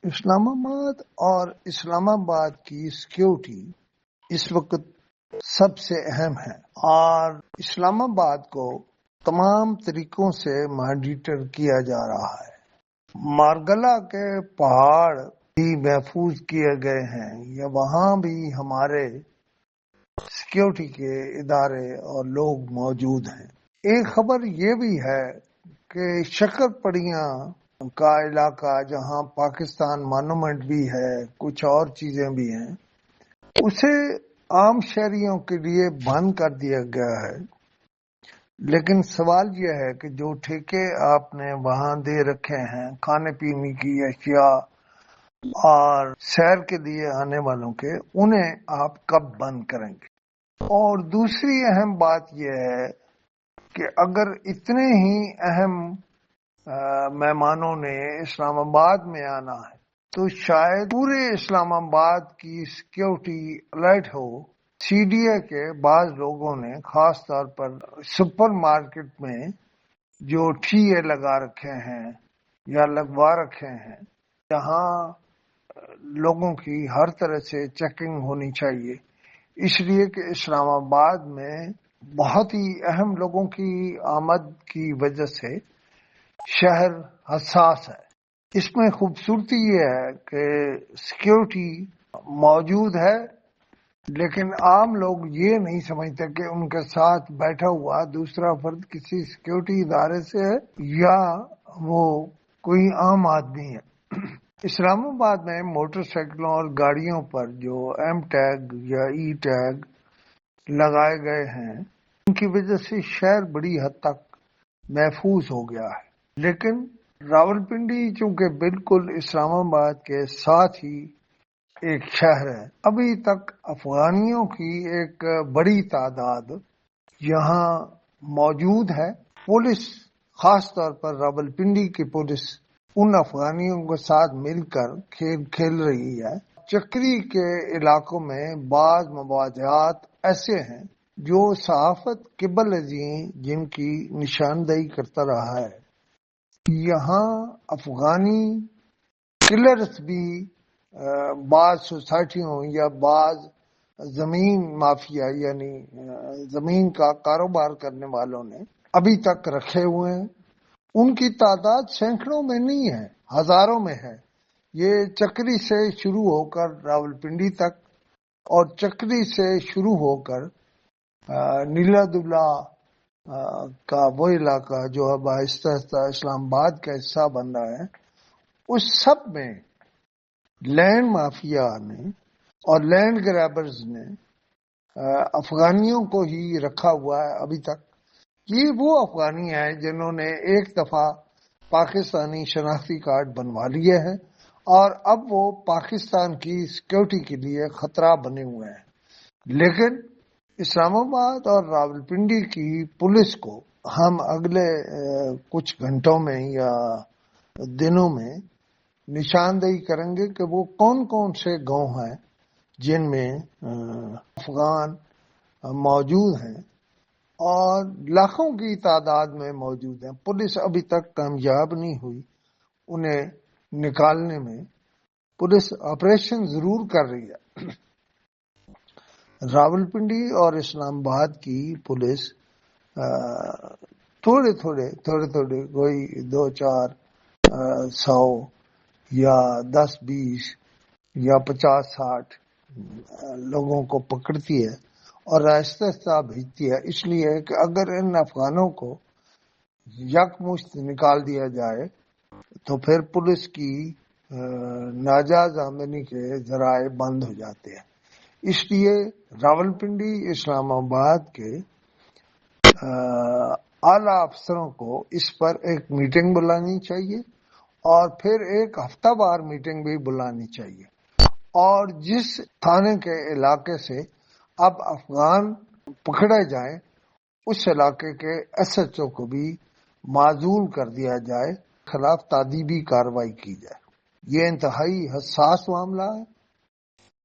اسلام آباد اور اسلام آباد کی سیکیورٹی اس وقت سب سے اہم ہے اور اسلام آباد کو تمام طریقوں سے مانیٹر کیا جا رہا ہے۔ مارگلا کے پہاڑ بھی محفوظ کیے گئے ہیں یا وہاں بھی ہمارے سیکیورٹی کے ادارے اور لوگ موجود ہیں۔ ایک خبر یہ بھی ہے کہ شکر پڑیاں کا علاقہ جہاں پاکستان مانومنٹ بھی ہے، کچھ اور چیزیں بھی ہیں، اسے عام شہریوں کے لیے بند کر دیا گیا ہے۔ لیکن سوال یہ ہے کہ جو ٹھیکے آپ نے وہاں دے رکھے ہیں کھانے پینے کی اشیاء اور سیر کے لیے آنے والوں کے، انہیں آپ کب بند کریں گے؟ اور دوسری اہم بات یہ ہے کہ اگر اتنے ہی اہم مہمانوں نے اسلام آباد میں آنا ہے تو شاید پورے اسلام آباد کی سیکیورٹی الرٹ ہو۔ سی ڈی اے کے بعض لوگوں نے خاص طور پر سپر مارکیٹ میں جو ٹی اے لگا رکھے ہیں یا لگوا رکھے ہیں، جہاں لوگوں کی ہر طرح سے چیکنگ ہونی چاہیے، اس لیے کہ اسلام آباد میں بہت ہی اہم لوگوں کی آمد کی وجہ سے شہر حساس ہے۔ اس میں خوبصورتی یہ ہے کہ سیکیورٹی موجود ہے، لیکن عام لوگ یہ نہیں سمجھتے کہ ان کے ساتھ بیٹھا ہوا دوسرا فرد کسی سیکیورٹی ادارے سے ہے یا وہ کوئی عام آدمی ہے۔ اسلام آباد میں موٹر سائیکلوں اور گاڑیوں پر جو ایم ٹیگ یا ای ٹیگ لگائے گئے ہیں، ان کی وجہ سے شہر بڑی حد تک محفوظ ہو گیا ہے۔ لیکن راولپنڈی چونکہ بالکل اسلام آباد کے ساتھ ہی ایک شہر ہے، ابھی تک افغانیوں کی ایک بڑی تعداد یہاں موجود ہے۔ پولیس خاص طور پر راولپنڈی کی پولیس ان افغانیوں کے ساتھ مل کر کھیل کھیل رہی ہے۔ چکری کے علاقوں میں بعض مواضعات ایسے ہیں جو صحافت قبل ازیں جن کی نشاندہی کرتا رہا ہے۔ یہاں افغانی کلرز بھی بعض سوسائٹیوں یا بعض زمین مافیا یعنی زمین کا کاروبار کرنے والوں نے ابھی تک رکھے ہوئے ہیں۔ ان کی تعداد سینکڑوں میں نہیں ہے، ہزاروں میں ہے۔ یہ چکری سے شروع ہو کر راولپنڈی تک اور چکری سے شروع ہو کر نیلا دلہ کا وہ علاقہ جو اب آہستہ آہستہ اسلام آباد کا حصہ بن رہا ہے، اس سب میں لینڈ مافیا نے اور لینڈ گریبرز نے افغانیوں کو ہی رکھا ہوا ہے ابھی تک۔ یہ وہ افغانی ہیں جنہوں نے ایک دفعہ پاکستانی شناختی کارڈ بنوا لیے ہیں اور اب وہ پاکستان کی سیکیورٹی کے لیے خطرہ بنے ہوئے ہیں۔ لیکن اسلام آباد اور راولپنڈی کی پولیس کو ہم اگلے کچھ گھنٹوں میں یا دنوں میں نشاندہی کریں گے کہ وہ کون کون سے گاؤں ہیں جن میں افغان موجود ہیں اور لاکھوں کی تعداد میں موجود ہیں۔ پولیس ابھی تک کامیاب نہیں ہوئی انہیں نکالنے میں۔ پولیس آپریشن ضرور کر رہی ہے۔ راولپنڈی اور اسلام آباد کی پولیس تھوڑے کوئی 200-400 یا 10-20 یا 50-60 لوگوں کو پکڑتی ہے اور آہستہ آہستہ بھیجتی ہے، اس لیے کہ اگر ان افغانوں کو یکمشت نکال دیا جائے تو پھر پولیس کی ناجائز آمدنی کے ذرائع بند ہو جاتے ہیں۔ اس لیے راولپنڈی اسلام آباد کے اعلیٰ افسروں کو اس پر ایک میٹنگ بلانی چاہیے اور پھر ایک ہفتہ وار میٹنگ بھی بلانی چاہیے، اور جس تھانے کے علاقے سے اب افغان پکڑے جائیں اس علاقے کے ایس ایچ او کو بھی معزول کر دیا جائے، خلاف تادیبی کارروائی کی جائے۔ یہ انتہائی حساس معاملہ ہے